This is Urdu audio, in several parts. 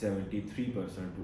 73%।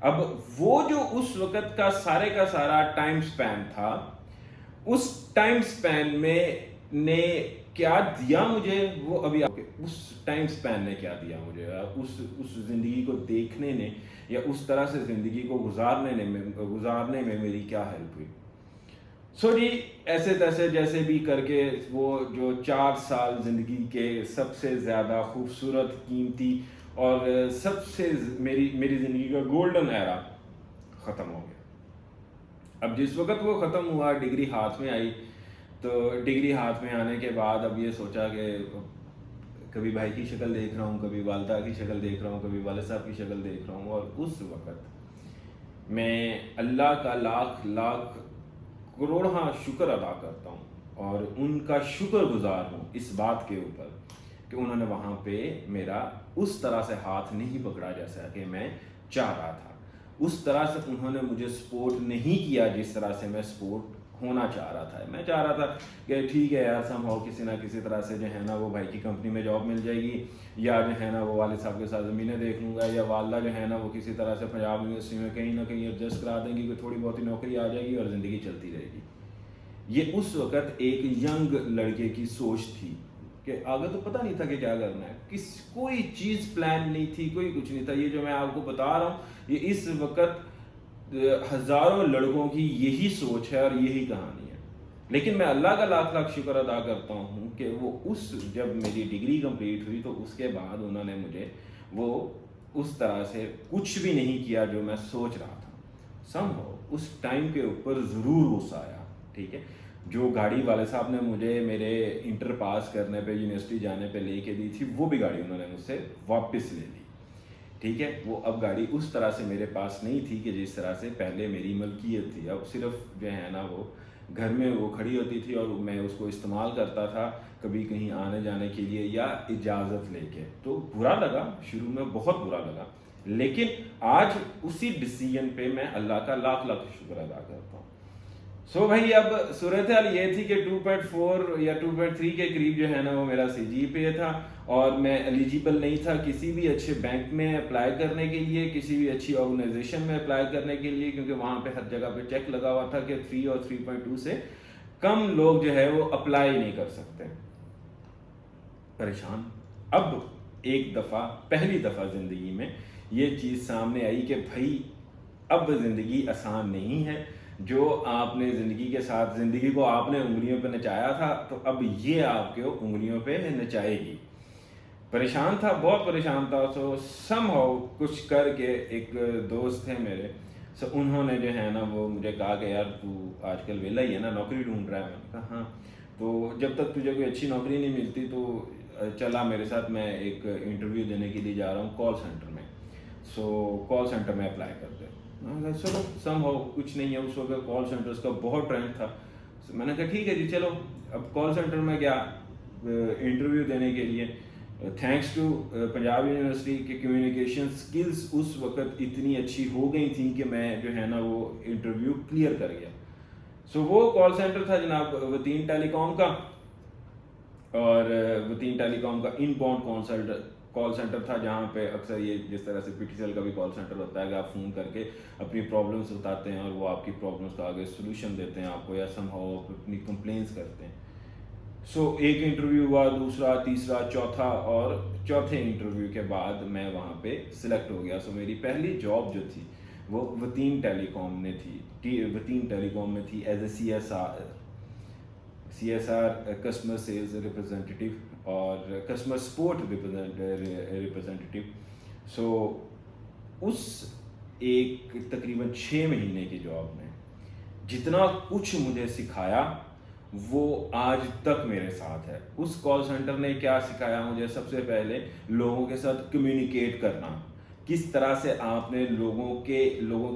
اب وہ جو اس وقت کا سارا ٹائم سپین تھا، اس ٹائم سپین میں نے کیا دیا مجھے، وہ ابھی اس ٹائم سپین نے کیا دیا مجھے، اس زندگی کو دیکھنے نے یا اس طرح سے زندگی کو گزارنے میں میری کیا ہیلپ ہوئی. سو جی ایسے تیسے جیسے بھی کر کے وہ جو 4 سال زندگی کے سب سے زیادہ خوبصورت، قیمتی اور سب سے میری زندگی کا گولڈن ایرا ختم ہو گیا. اب جس وقت وہ ختم ہوا، ڈگری ہاتھ میں آئی، تو ڈگری ہاتھ میں آنے کے بعد اب یہ سوچا کہ کبھی بھائی کی شکل دیکھ رہا ہوں، کبھی والدہ کی شکل دیکھ رہا ہوں، کبھی والد صاحب کی شکل دیکھ رہا ہوں، اور اس وقت میں اللہ کا لاکھ کروڑاں شکر ادا کرتا ہوں اور ان کا شکر گزار ہوں اس بات کے اوپر کہ انہوں نے وہاں پہ میرا اس طرح سے ہاتھ نہیں پکڑا جیسا کہ میں چاہ رہا تھا، اس طرح سے انہوں نے مجھے سپورٹ نہیں کیا جس طرح سے میں سپورٹ ہونا چاہ رہا تھا. میں چاہ رہا تھا کہ ٹھیک ہے یار سم ہو کسی نہ کسی طرح سے جو ہے نا وہ بھائی کی کمپنی میں جاب مل جائے گی، یا جو ہے نا وہ والد صاحب کے ساتھ زمینیں دیکھ لوں گا، یا والدہ جو ہے نا وہ کسی طرح سے پنجاب یونیورسٹی میں کہیں نہ کہیں ایڈجسٹ کرا دیں گی کہ تھوڑی بہت ہی نوکری آ جائے گی اور زندگی چلتی رہے گی. یہ اس وقت ایک ینگ لڑکے کی سوچ تھی کہ آگے تو پتہ نہیں تھا کہ کیا کرنا ہے، کوئی چیز پلان نہیں تھی، کوئی کچھ نہیں تھا. یہ جو میں آپ کو بتا رہا ہوں یہ اس وقت ہزاروں لڑکوں کی یہی سوچ ہے اور یہی کہانی ہے. لیکن میں اللہ کا لاکھ شکر ادا کرتا ہوں کہ وہ جب میری ڈگری کمپلیٹ ہوئی تو اس کے بعد انہوں نے مجھے وہ اس طرح سے کچھ بھی نہیں کیا جو میں سوچ رہا تھا. سمجھو اس ٹائم کے اوپر ضرور غصہ آیا، ٹھیک ہے. جو گاڑی والے صاحب نے مجھے میرے انٹر پاس کرنے پہ یونیورسٹی جانے پہ لے کے دی تھی، وہ بھی گاڑی انہوں نے مجھ سے واپس لے لی، ٹھیک ہے. وہ اب گاڑی اس طرح سے میرے پاس نہیں تھی کہ جس طرح سے پہلے میری ملکیت تھی. اب صرف جو ہے نا وہ گھر میں وہ کھڑی ہوتی تھی اور میں اس کو استعمال کرتا تھا کبھی کہیں آنے جانے کے لیے یا اجازت لے کے. تو برا لگا، شروع میں بہت برا لگا، لیکن آج اسی ڈیسیجن پہ میں اللہ کا لاکھ شکر ادا کرتا ہوں. سو بھائی اب صورتحال یہ تھی کہ 2.4 یا 2.3 کے قریب جو ہے نا وہ میرا سی جی پی اے تھا، اور میں ایلیجیبل نہیں تھا کسی بھی اچھے بینک میں اپلائی کرنے کے لیے، کسی بھی اچھی آرگنائزیشن میں اپلائی کرنے کے لیے، کیونکہ وہاں پہ ہر جگہ پہ چیک لگا ہوا تھا کہ 3 اور 3.2 سے کم لوگ جو ہے وہ اپلائی نہیں کر سکتے. پریشان. اب ایک دفعہ پہلی دفعہ زندگی میں یہ چیز سامنے آئی کہ بھائی اب زندگی آسان نہیں ہے. جو آپ نے زندگی کو آپ نے انگلیوں پہ نچایا تھا تو اب یہ آپ کے انگلیوں پہ نچائے گی. پریشان تھا، بہت پریشان تھا. سو سم ہاؤ کچھ کر کے ایک دوست ہیں میرے، سو انہوں نے جو ہے نا وہ مجھے کہا کہ یار تو آج کل ویلا ہی ہے نا، نوکری ڈھونڈ رہا ہے. میں نے کہا ہاں. تو جب تک تجھے کوئی اچھی نوکری نہیں ملتی تو چلا میرے ساتھ، میں ایک انٹرویو دینے کے لیے جا رہا ہوں کال سینٹر میں. سو کال سینٹر میں اپلائی کرتے. چلو سم ہو کچھ نہیں ہے. اس وقت کال سینٹرز کا بہت ٹرینڈ تھا. میں نے کہا ٹھیک ہے جی چلو. اب کال سینٹر میں گیا انٹرویو دینے کے لیے. تھینکس ٹو پنجاب یونیورسٹی کے کمیونیکیشن سکلز اس وقت اتنی اچھی ہو گئی تھیں کہ میں جو ہے نا وہ انٹرویو کلیئر کر گیا. سو وہ کال سینٹر تھا جناب وتین ٹیلی کام کا، اور وتین ٹیلی کام کا ان باؤنڈ کال سینٹر تھا، جہاں پہ اکثر یہ جس طرح سے پی ٹی سی ایل کا بھی کال سینٹر ہوتا ہے کہ آپ فون کر کے اپنی پرابلمس بتاتے ہیں اور وہ آپ کی پرابلمس کا آگے سولوشن دیتے ہیں آپ کو، یا سم ہاؤ اپنی کمپلینس کرتے ہیں. سو ایک انٹرویو ہوا، دوسرا، تیسرا، چوتھا، اور چوتھے انٹرویو کے بعد میں وہاں پہ سلیکٹ ہو گیا. سو میری پہلی جاب جو تھی وہ وتین ٹیلی کام میں تھی. وتین ٹیلی کام میں تھی as a C S R customer sales representative اور کسٹمر سپورٹ ریپرزینٹیٹیو. سو اس ایک تقریباً 6 مہینے کی جاب میں جتنا کچھ مجھے سکھایا وہ آج تک میرے ساتھ ہے. اس کال سینٹر نے کیا سکھایا مجھے؟ سب سے پہلے لوگوں کے ساتھ کمیونیکیٹ کرنا، کس طرح سے آپ نے لوگوں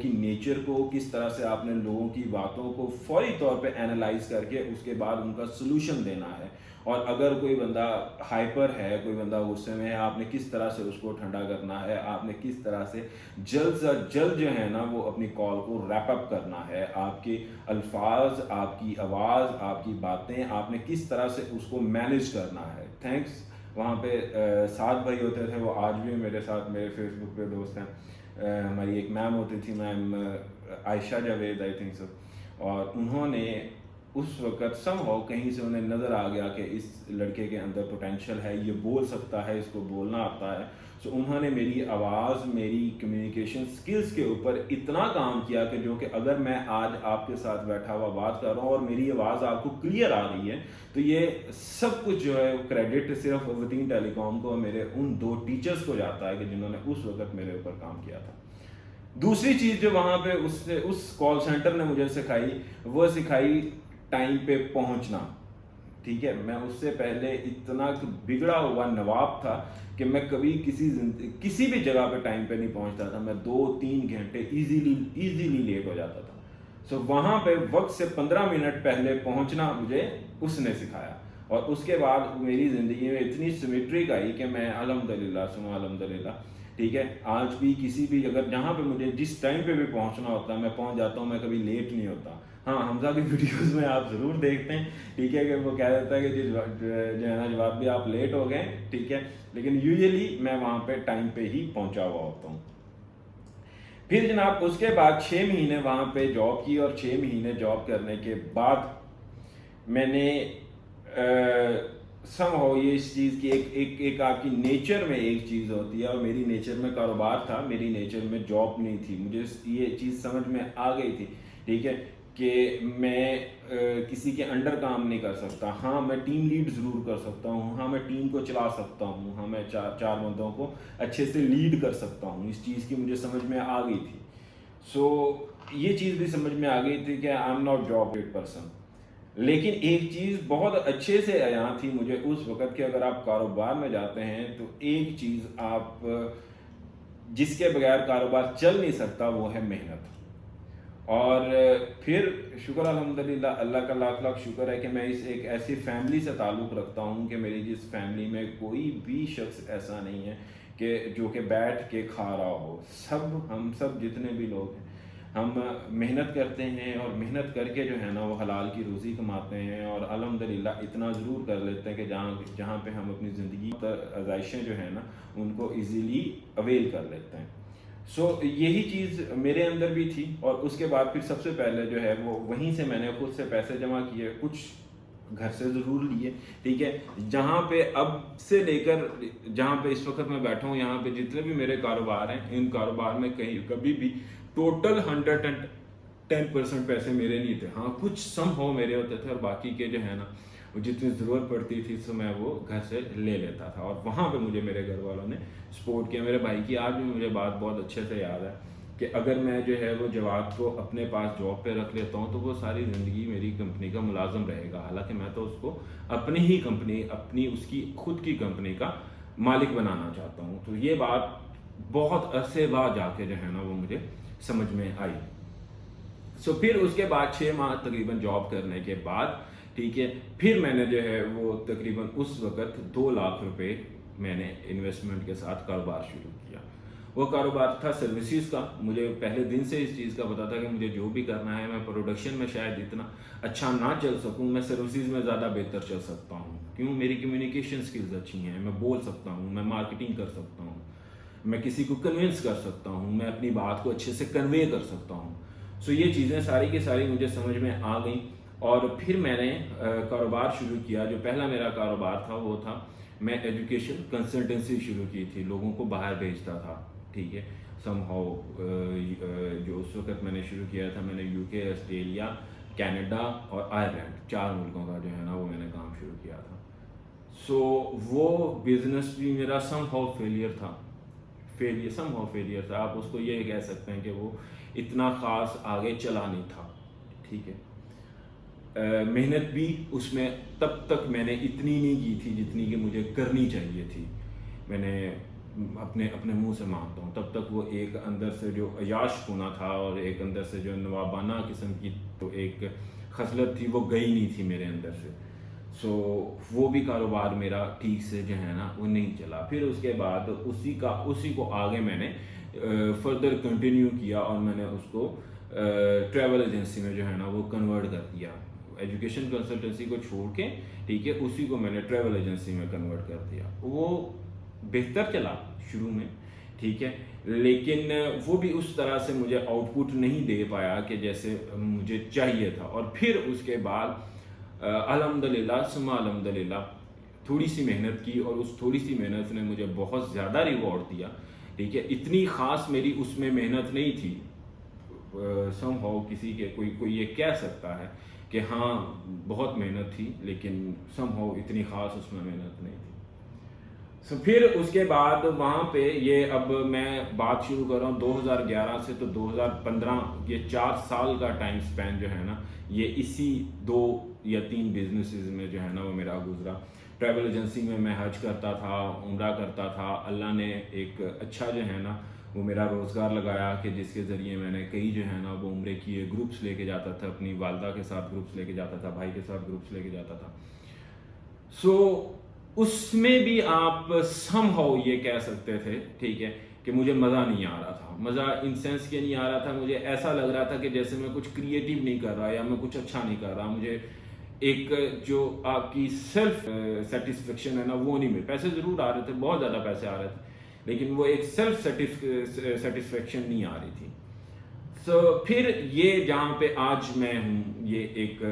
کی نیچر کو، کس طرح سے آپ نے لوگوں کی باتوں کو فوری طور پہ اینالائز کر کے اس کے بعد ان کا سلوشن دینا ہے. اور اگر کوئی بندہ ہائپر ہے، کوئی بندہ غصے میں ہے، آپ نے کس طرح سے اس کو ٹھنڈا کرنا ہے، آپ نے کس طرح سے جلد سے جلد جو ہے نا وہ اپنی کال کو ریپ اپ کرنا ہے. آپ کے الفاظ، آپ کی آواز، آپ کی باتیں، آپ نے کس طرح سے اس کو مینیج کرنا ہے. تھینکس وہاں پہ 7 بھائی ہوتے تھے، وہ آج بھی میرے ساتھ میرے فیس بک پہ دوست ہیں. ہماری ایک میم ہوتی تھی، میم عائشہ جاوید آئی تھنک سو، اور انہوں نے اس وقت سم ہاؤ کہیں سے انہیں نظر آ گیا کہ اس لڑکے کے اندر پوٹینشیل ہے، یہ بول سکتا ہے، اس کو بولنا آتا ہے. سو انہوں نے میری آواز، میری کمیونیکیشن سکلز کے اوپر اتنا کام کیا کہ جو کہ اگر میں آج آپ کے ساتھ بیٹھا ہوا بات کر رہا ہوں اور میری آواز آپ کو کلیئر آ رہی ہے، تو یہ سب کچھ جو ہے کریڈٹ صرف وطین ٹیلی کام کو، میرے ان 2 ٹیچرز کو جاتا ہے کہ جنہوں نے اس وقت میرے اوپر کام کیا تھا. دوسری چیز جو وہاں پہ اس کال سینٹر نے مجھے سکھائی، وہ سکھائی ٹائم پہ پہنچنا. ٹھیک ہے، میں اس سے پہلے اتنا بگڑا ہوا نواب تھا کہ میں کبھی کسی بھی جگہ پہ ٹائم پہ نہیں پہنچتا تھا. میں 2-3 گھنٹے ایزیلی لیٹ ہو جاتا تھا. سو وہاں پہ وقت سے 15 منٹ پہلے پہنچنا مجھے اس نے سکھایا، اور اس کے بعد میری زندگی میں اتنی سمیٹرک آئی کہ میں الحمدللہ سنا الحمدللہ، ٹھیک ہے، آج بھی کسی بھی اگر جہاں پہ مجھے جس ٹائم پہ بھی پہنچنا ہوتا ہے میں پہنچ جاتا ہوں. میں کبھی لیٹ نہیں ہوتا. ہاں، حمزہ کی ویڈیوز میں آپ ضرور دیکھتے ہیں، ٹھیک ہے، کہ وہ کہہ دیتا ہے کہ جو ہے نا جواب بھی آپ لیٹ ہو گئے، ٹھیک ہے، لیکن یوزلی میں وہاں پہ ٹائم پہ ہی پہنچا ہوا ہوتا ہوں. پھر جناب اس کے بعد 6 مہینے وہاں پہ جاب کی، اور 6 مہینے جاب کرنے کے بعد میں نے سم ہو یہ اس چیز کی ایک آپ کی نیچر میں ایک چیز ہوتی ہے، اور میری نیچر میں کاروبار تھا، میری نیچر میں جاب نہیں تھی. مجھے یہ چیز سمجھ میں آ گئی تھی، ٹھیک ہے، کہ میں کسی کے انڈر کام نہیں کر سکتا. ہاں میں ٹیم لیڈ ضرور کر سکتا ہوں، ہاں میں ٹیم کو چلا سکتا ہوں، ہاں میں 4 بندوں کو اچھے سے لیڈ کر سکتا ہوں. اس چیز کی مجھے سمجھ میں آ گئی تھی. سو یہ چیز بھی سمجھ میں آ گئی تھی کہ I am not job rate person. لیکن ایک چیز بہت اچھے سے عیاں تھی مجھے اس وقت کہ اگر آپ کاروبار میں جاتے ہیں تو ایک چیز آپ جس کے بغیر کاروبار چل نہیں سکتا وہ ہے محنت. اور پھر شکر الحمدللہ، اللہ کا لاکھ لاکھ شکر ہے کہ میں اس ایک ایسی فیملی سے تعلق رکھتا ہوں کہ میری جس فیملی میں کوئی بھی شخص ایسا نہیں ہے کہ جو کہ بیٹھ کے کھا رہا ہو. ہم سب جتنے بھی لوگ ہیں ہم محنت کرتے ہیں، اور محنت کر کے جو ہے نا وہ حلال کی روزی کماتے ہیں، اور الحمدللہ اتنا ضرور کر لیتے ہیں کہ جہاں پہ ہم اپنی زندگی آزائشیں جو ہیں نا ان کو ایزیلی اویل کر لیتے ہیں. سو یہی چیز میرے اندر بھی تھی. اور اس کے بعد پھر سب سے پہلے جو ہے وہ وہیں سے میں نے خود سے پیسے جمع کیے، کچھ گھر سے ضرور لیے، ٹھیک ہے. جہاں پہ اب سے لے کر جہاں پہ اس وقت میں بیٹھا ہوں، یہاں پہ جتنے بھی میرے کاروبار ہیں، ان کاروبار میں کبھی بھی ٹوٹل 110% پیسے میرے نہیں تھے. ہاں کچھ سم ہو میرے ہوتے تھے، اور باقی کے جو ہے نا وہ جتنی ضرورت پڑتی تھی تو میں وہ گھر سے لے لیتا تھا. اور وہاں پہ مجھے میرے گھر والوں نے سپورٹ کیا. میرے بھائی کی آج بھی مجھے بات بہت اچھے سے یاد ہے کہ اگر میں جو ہے وہ جواد کو اپنے پاس جاب پہ رکھ لیتا ہوں تو وہ ساری زندگی میری کمپنی کا ملازم رہے گا، حالانکہ میں تو اس کو اپنی ہی کمپنی، اس کی خود کی کمپنی کا مالک بنانا چاہتا ہوں. تو یہ بات بہت عرصے بعد جا کے جو ہے نا وہ مجھے سمجھ میں آئی. سو پھر اس کے بعد 6 ماہ تقریباً جاب کرنے کے بعد، ٹھیک ہے، پھر میں نے جو ہے وہ تقریباً اس وقت 2 لاکھ روپے میں نے انویسٹمنٹ کے ساتھ کاروبار شروع کیا. وہ کاروبار تھا سروسز کا. مجھے پہلے دن سے اس چیز کا پتا تھا کہ مجھے جو بھی کرنا ہے، میں پروڈکشن میں شاید اتنا اچھا نہ چل سکوں، میں سروسز میں زیادہ بہتر چل سکتا ہوں. کیوں؟ میری کمیونیکیشن سکلز اچھی ہیں، میں بول سکتا ہوں، میں مارکیٹنگ کر سکتا ہوں، میں کسی کو کنونس کر سکتا ہوں، میں اپنی بات کو اچھے سے کنوے کر سکتا ہوں. سو یہ چیزیں ساری کی ساری مجھے سمجھ میں آ گئیں. اور پھر میں نے کاروبار شروع کیا. جو پہلا میرا کاروبار تھا وہ تھا میں ایجوکیشن کنسلٹنسی شروع کی تھی، لوگوں کو باہر بھیجتا تھا، ٹھیک ہے. سم ہاؤ جو اس وقت میں نے شروع کیا تھا، میں نے UK، آسٹریلیا، کینیڈا اور آئرلینڈ 4 ملکوں کا جو ہے نا وہ میں نے کام شروع کیا تھا. سو وہ بزنس بھی میرا سم ہاؤ فیلئر تھا. آپ اس کو یہ کہہ سکتے ہیں کہ وہ اتنا خاص آگے چلا نہیں تھا، ٹھیک ہے. محنت بھی اس میں تب تک میں نے اتنی نہیں کی تھی جتنی کہ مجھے کرنی چاہیے تھی. میں نے اپنے منہ سے مانتا ہوں تب تک وہ ایک اندر سے جو عیاش ہونا تھا اور ایک اندر سے جو نوابانہ قسم کی تو ایک خصلت تھی وہ گئی نہیں تھی میرے اندر سے. سو وہ بھی کاروبار میرا ٹھیک سے جو ہے نا وہ نہیں چلا. پھر اس کے بعد اسی کو آگے میں نے فردر کنٹینیو کیا، اور میں نے اس کو ٹریول ایجنسی میں جو ہے نا وہ کنورٹ کر دیا. ایجوکیشن کنسلٹنسی کو چھوڑ کے، ٹھیک ہے، اسی کو میں نے ٹریول ایجنسی میں کنورٹ کر دیا. وہ بہتر چلا شروع میں، ٹھیک ہے، لیکن وہ بھی اس طرح سے مجھے آؤٹ پٹ نہیں دے پایا کہ جیسے مجھے چاہیے تھا. اور پھر اس کے بعد الحمدللہ ثم الحمدللہ تھوڑی سی محنت کی، اور اس تھوڑی سی محنت نے مجھے بہت زیادہ ریوارڈ دیا. ٹھیک ہے، اتنی خاص میری اس میں محنت نہیں تھی. سم ہاؤ کسی کے کوئی یہ کہہ سکتا ہے کہ ہاں بہت محنت تھی، لیکن سم ہاؤ اتنی خاص اس میں محنت نہیں تھی. پھر اس کے بعد وہاں پہ یہ اب میں بات شروع کر رہا ہوں 2011 سے، تو 2015 یہ 4 سال کا ٹائم سپین جو ہے نا، یہ اسی 2 یا 3 بزنسز میں جو ہے نا وہ میرا گزرا. ٹریول ایجنسی میں میں حج کرتا تھا، عمرہ کرتا تھا. اللہ نے ایک اچھا جو ہے نا وہ میرا روزگار لگایا کہ جس کے ذریعے میں نے کئی جو ہے نا وہ عمرے کیے. گروپس لے کے جاتا تھا، اپنی والدہ کے ساتھ گروپس لے کے جاتا تھا، بھائی کے ساتھ گروپس لے کے جاتا تھا. اس میں بھی آپ سم ہاؤ یہ کہہ سکتے تھے، ٹھیک ہے، کہ مجھے مزہ نہیں آ رہا تھا. مزہ ان سینس کے نہیں آ رہا تھا، مجھے ایسا لگ رہا تھا کہ جیسے میں کچھ کریٹیو نہیں کر رہا یا میں کچھ اچھا نہیں کر رہا. مجھے ایک جو آپ کی سیلف سیٹسفیکشن ہے نا وہ نہیں مل. پیسے ضرور آ رہے تھے، بہت زیادہ پیسے آ رہے تھے، لیکن وہ ایک سیلف سیٹسفیکشن نہیں آ رہی تھی. پھر یہ جہاں پہ آج میں ہوں، یہ ایک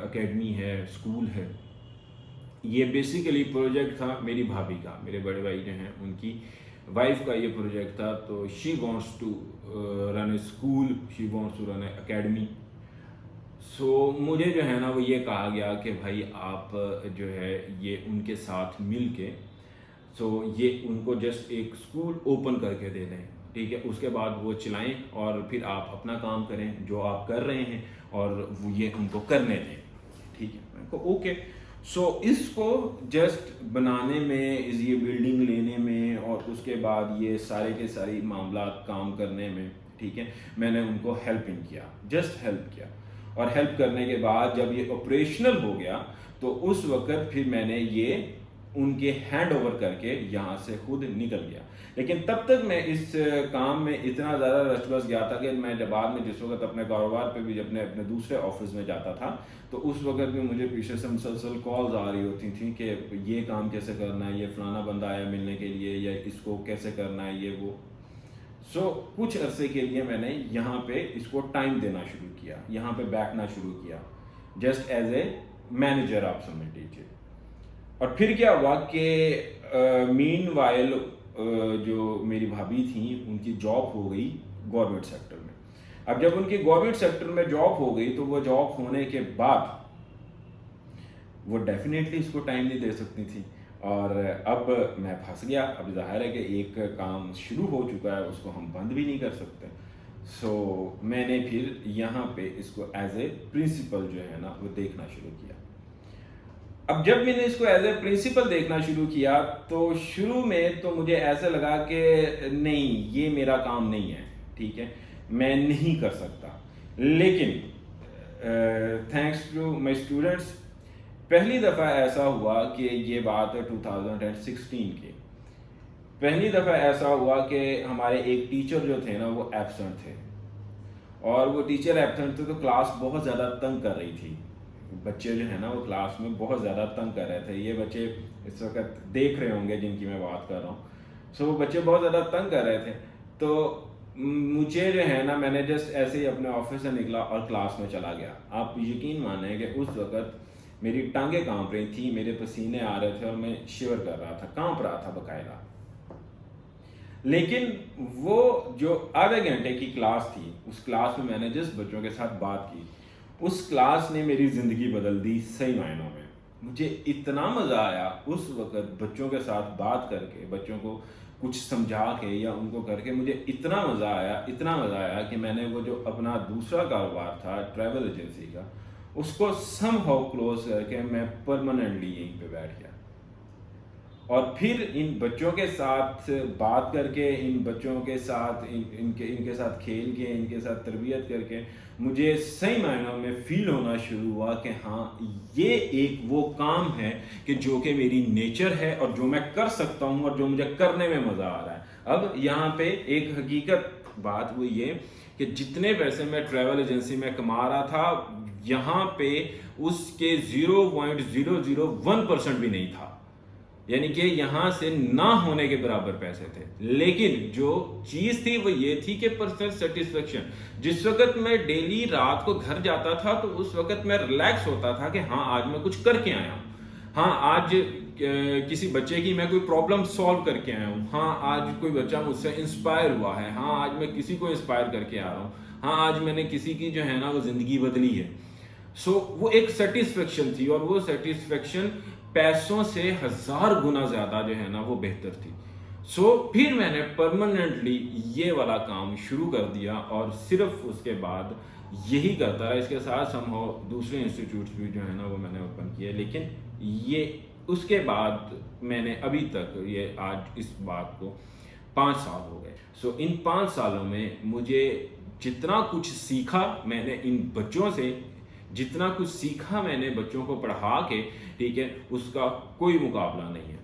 اکیڈمی ہے، اسکول ہے. یہ بیسیکلی پروجیکٹ تھا میری بھابھی کا، میرے بڑے بھائی جو ہیں ان کی وائف کا یہ پروجیکٹ تھا. تو she wants to run a school, she wants to run a academy. مجھے جو ہے نا وہ یہ کہا گیا کہ بھائی آپ جو ہے یہ ان کے ساتھ مل کے یہ ان کو جسٹ ایک اسکول اوپن کر کے دے دیں. ٹھیک ہے، اس کے بعد وہ چلائیں اور پھر آپ اپنا کام کریں جو آپ کر رہے ہیں، اور وہ یہ ان کو کرنے دیں. ٹھیک ہے، میں کو اوکے. اس کو جسٹ بنانے میں، یہ بلڈنگ لینے میں، اور اس کے بعد یہ سارے کے ساری معاملات کام کرنے میں، ٹھیک ہے، میں نے ان کو ہیلپ کیا، جسٹ ہیلپ کیا. اور ہیلپ کرنے کے بعد جب یہ آپریشنل ہو گیا تو اس وقت پھر میں نے یہ ان کے ہینڈ اوور کر کے یہاں سے خود نکل گیا. لیکن تب تک میں اس کام میں اتنا زیادہ رچ بس گیا تھا کہ میں جب بعد میں جس وقت اپنے کاروبار پہ بھی اپنے دوسرے آفس میں جاتا تھا تو اس وقت بھی مجھے پیچھے سے مسلسل کالز آ رہی ہوتی تھیں کہ یہ کام کیسے کرنا ہے، یہ فلانا بندہ آیا ملنے کے لیے، یا اس کو کیسے کرنا ہے، یہ وہ. کچھ عرصے کے لیے میں نے یہاں پہ اس کو ٹائم دینا شروع کیا، یہاں پہ بیٹھنا شروع کیا، جسٹ ایز اے مینیجر آپ سمجھ لیجیے. اور پھر کیا ہوا کہ مین وائل جو میری بھابھی تھیں ان کی جاب ہو گئی گورنمنٹ سیکٹر میں. اب جب ان کی گورنمنٹ سیکٹر میں جاب ہو گئی تو وہ جاب ہونے کے بعد وہ ڈیفینیٹلی اس کو ٹائم نہیں دے سکتی تھی، اور اب میں پھنس گیا. اب ظاہر ہے کہ ایک کام شروع ہو چکا ہے، اس کو ہم بند بھی نہیں کر سکتے. میں نے پھر یہاں پہ اس کو ایز اے پرنسپل جو ہے نا وہ دیکھنا شروع کیا. اب جب میں نے اس کو ایز اے پرنسپل دیکھنا شروع کیا تو شروع میں تو مجھے ایسا لگا کہ نہیں، یہ میرا کام نہیں ہے، ٹھیک ہے، میں نہیں کر سکتا. لیکن تھینکس ٹو مائی اسٹوڈنٹس پہلی دفعہ ایسا ہوا کہ یہ بات ہے 2016 کی، پہلی دفعہ ایسا ہوا کہ ہمارے ایک ٹیچر جو تھے نا وہ ایبسنٹ تھے، اور وہ ٹیچر ایبسنٹ تھے تو کلاس بہت زیادہ تنگ کر رہی تھی. بچے جو ہیں نا وہ کلاس میں بہت زیادہ تنگ کر رہے تھے. یہ بچے اس وقت دیکھ رہے ہوں گے جن کی میں بات کر رہا ہوں. وہ بچے بہت زیادہ تنگ کر رہے تھے. تو مجھے جو ہے نا میں نے جسٹ ایسے ہی اپنے آفس سے نکلا اور کلاس میں چلا گیا. آپ یقین مانیں کہ اس وقت میری ٹانگیں کانپ رہی تھیں، میرے پسینے آ رہے تھے، اور میں شیور کر رہا تھا، کانپ رہا تھا باقاعدہ. لیکن وہ جو آدھے گھنٹے کی کلاس تھی، اس کلاس میں میں نے جس بچوں کے ساتھ بات کی، اس کلاس نے میری زندگی بدل دی صحیح معنوں میں. مجھے اتنا مزہ آیا اس وقت بچوں کے ساتھ بات کر کے، بچوں کو کچھ سمجھا کے یا ان کو کر کے، مجھے اتنا مزہ آیا کہ میں نے وہ جو اپنا دوسرا کاروبار تھا ٹریول ایجنسی کا، اس کو سم ہاؤ کلوز کر کے میں پرماننٹلی یہیں پہ بیٹھ گیا. اور پھر ان بچوں کے ساتھ بات کر کے، ان بچوں کے ساتھ ان کے ساتھ کھیل کے، ان کے ساتھ تربیت کر کے، مجھے صحیح معنوں میں فیل ہونا شروع ہوا کہ ہاں یہ ایک وہ کام ہے کہ جو کہ میری نیچر ہے اور جو میں کر سکتا ہوں اور جو مجھے کرنے میں مزہ آ رہا ہے. اب یہاں پہ ایک حقیقت بات وہ یہ کہ جتنے پیسے میں ٹریول ایجنسی میں کما رہا تھا، یہاں پہ اس کے 0.001% بھی نہیں تھا. یعنی کہ یہاں سے نہ ہونے کے برابر پیسے تھے، لیکن جو چیز تھی وہ یہ تھی کہ پرسنل سیٹسفیکشن. جس وقت میں ڈیلی رات کو گھر جاتا تھا تو اس وقت میں ریلیکس ہوتا تھا کہ ہاں آج میں کچھ کر کے آیا ہوں، ہاں آج کسی بچے کی میں کوئی پرابلم سالو کر کے آیا ہوں، ہاں آج کوئی بچہ مجھ سے انسپائر ہوا ہے، ہاں آج میں کسی کو انسپائر کر کے آ رہا ہوں، ہاں آج میں نے کسی کی جو ہے نا وہ زندگی بدلی ہے. سو وہ ایک سیٹسفیکشن تھی، اور وہ سیٹسفیکشن پیسوں سے 1000 گنا زیادہ جو ہے نا وہ بہتر تھی. سو پھر میں نے پرماننٹلی یہ والا کام شروع کر دیا، اور صرف اس کے بعد یہی کرتا رہا. اس کے ساتھ دوسرے انسٹیٹیوٹس بھی جو ہے نا وہ میں نے اوپن کیے، لیکن یہ اس کے بعد میں نے ابھی تک یہ آج اس بات کو 5 سال ہو گئے. سو ان 5 سالوں میں مجھے جتنا کچھ سیکھا میں نے ان بچوں سے، جتنا کچھ سیکھا میں نے بچوں کو پڑھا کے، ٹھیک ہے، اس کا کوئی مقابلہ نہیں ہے.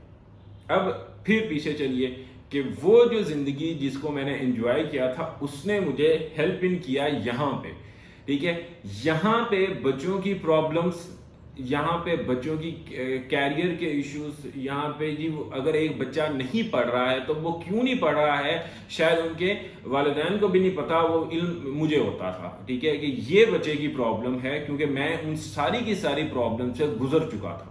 اب پھر پیچھے چلیے کہ وہ جو زندگی جس کو میں نے انجوائے کیا تھا اس نے مجھے ہیلپ ان کیا یہاں پہ، ٹھیک ہے. یہاں پہ بچوں کی پرابلمس، یہاں پہ بچوں کی کیریئر کے ایشوز، یہاں پہ جی اگر ایک بچہ نہیں پڑھ رہا ہے تو وہ کیوں نہیں پڑھ رہا ہے، شاید ان کے والدین کو بھی نہیں پتا، وہ علم مجھے ہوتا تھا، ٹھیک ہے، کہ یہ بچے کی پرابلم ہے، کیونکہ میں ان ساری کی ساری پرابلم سے گزر چکا تھا،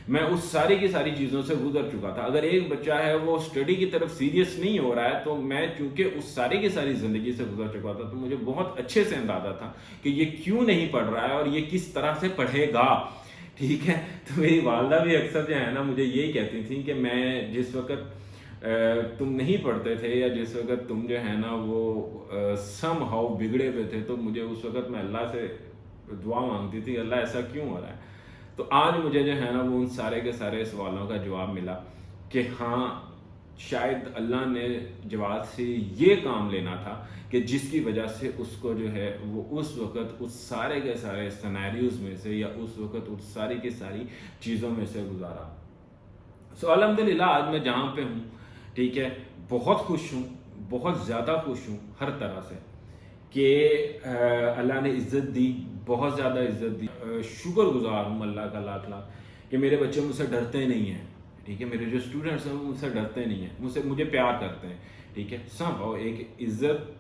میں اس ساری کی ساری چیزوں سے گزر چکا تھا. اگر ایک بچہ ہے وہ اسٹڈی کی طرف سیریس نہیں ہو رہا ہے تو میں چونکہ اس ساری کی ساری زندگی سے گزر چکا تھا، تو مجھے بہت اچھے سے اندازہ تھا کہ یہ کیوں نہیں پڑھ رہا ہے اور یہ کس طرح سے پڑھے گا، ٹھیک ہے. تو میری والدہ بھی اکثر جو ہے نا مجھے یہی کہتی تھیں کہ میں جس وقت تم نہیں پڑھتے تھے، یا جس وقت تم جو ہے نا وہ سم ہاؤ بگڑے ہوئے تھے، تو مجھے اس وقت میں اللہ سے دعا مانگتی تھی، اللہ ایسا کیوں ہو رہا ہے. تو آج مجھے جو ہے نا وہ ان سارے کے سارے سوالوں کا جواب ملا کہ ہاں شاید اللہ نے جواد سے یہ کام لینا تھا کہ جس کی وجہ سے اس کو جو ہے وہ اس وقت اس سارے کے سارے سینیریوز میں سے، یا اس وقت اس ساری کی ساری چیزوں میں سے گزارا. سو الحمدللہ آج میں جہاں پہ ہوں، ٹھیک ہے، بہت خوش ہوں، بہت زیادہ خوش ہوں ہر طرح سے کہ اللہ نے عزت دی، بہت زیادہ عزت دی. شکر گزار ہوں اللہ کا لاکھ لاکھ کہ میرے بچے مجھ سے ڈرتے نہیں ہیں، ٹھیک ہے، میرے جو اسٹوڈنٹس ہیں وہ مجھ سے ڈرتے نہیں ہیں، مجھے پیار کرتے ہیں، ٹھیک ہے. سب ایک عزت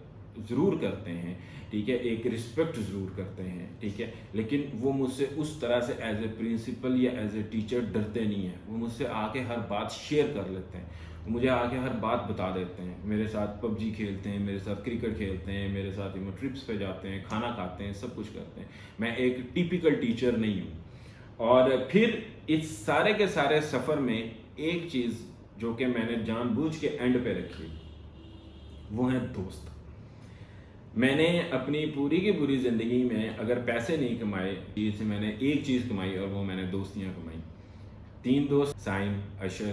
ضرور کرتے ہیں، ٹھیک ہے، ایک رسپیکٹ ضرور کرتے ہیں، ٹھیک ہے، لیکن وہ مجھ سے اس طرح سے ایز اے پرنسپل یا ایز اے ٹیچر ڈرتے نہیں ہیں. وہ مجھ سے آ کے ہر بات شیئر کر لیتے ہیں، مجھے آ کے ہر بات بتا دیتے ہیں. میرے ساتھ پب جی کھیلتے ہیں، میرے ساتھ کرکٹ کھیلتے ہیں، میرے ساتھ ٹرپس پہ جاتے ہیں، کھانا کھاتے ہیں، سب کچھ کرتے ہیں. میں ایک ٹیپیکل ٹیچر نہیں ہوں. اور پھر اس سارے کے سارے سفر میں ایک چیز جو کہ میں نے جان بوجھ کے اینڈ پہ رکھی وہ ہے دوست. میں نے اپنی پوری کی پوری زندگی میں اگر پیسے نہیں کمائے، سے میں نے ایک چیز کمائی اور وہ میں نے دوستیاں کمائی. 3 دوست، سائم، اشر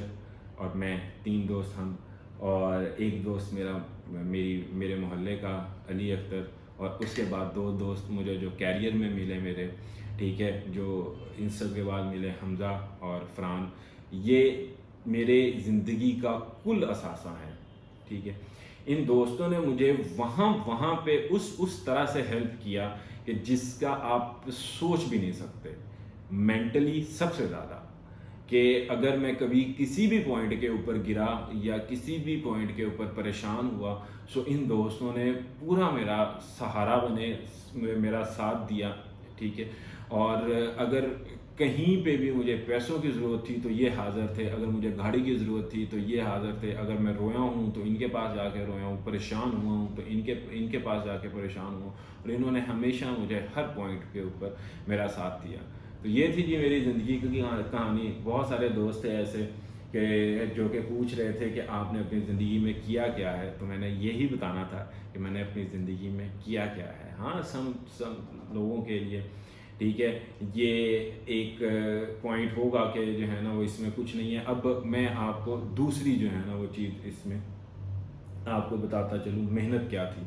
اور میں، 3 دوست ہم، اور ایک دوست میرے محلے کا علی اختر، اور اس کے بعد 2 دوست مجھے جو کیریئر میں ملے میرے، ٹھیک ہے، جو ان سب کے بعد ملے، حمزہ اور فرحان. یہ میرے زندگی کا کل اثاثہ ہے، ٹھیک ہے. ان دوستوں نے مجھے وہاں پہ اس طرح سے ہیلپ کیا کہ جس کا آپ سوچ بھی نہیں سکتے. مینٹلی سب سے زیادہ کہ اگر میں کبھی کسی بھی پوائنٹ کے اوپر گرا یا کسی بھی پوائنٹ کے اوپر پریشان ہوا، سو ان دوستوں نے پورا میرا سہارا بنے، میرا ساتھ دیا، ٹھیک ہے. اور اگر کہیں پہ بھی مجھے پیسوں کی ضرورت تھی تو یہ حاضر تھے، اگر مجھے گاڑی کی ضرورت تھی تو یہ حاضر تھے، اگر میں رویا ہوں تو ان کے پاس جا کے رویا ہوں، پریشان ہوا ہوں تو ان کے پاس جا کے پریشان ہوں. اور انہوں نے ہمیشہ مجھے ہر پوائنٹ کے اوپر میرا ساتھ دیا. تو یہ تھی جی میری زندگی کی کہانی. بہت سارے دوست تھے ایسے کہ جو کہ پوچھ رہے تھے کہ آپ نے اپنی زندگی میں کیا کیا ہے، تو میں نے یہی بتانا تھا کہ میں نے اپنی زندگی میں کیا کیا ہے. ہاں سب لوگوں کے لیے، ٹھیک ہے، یہ ایک پوائنٹ ہوگا کہ جو ہے نا وہ اس میں کچھ نہیں ہے. اب میں آپ کو دوسری جو ہے نا وہ چیز اس میں آپ کو بتاتا چلوں محنت کیا تھی.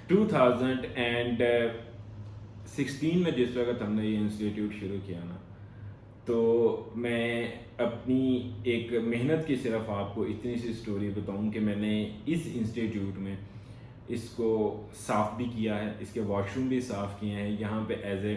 2016 میں جس وقت ہم نے یہ انسٹیٹیوٹ شروع کیا نا، تو میں اپنی ایک محنت کی صرف آپ کو اتنی سی سٹوری بتاؤں کہ میں نے اس انسٹیٹیوٹ میں اس کو صاف بھی کیا ہے، اس کے واش روم بھی صاف کیے ہیں. یہاں پہ ایز اے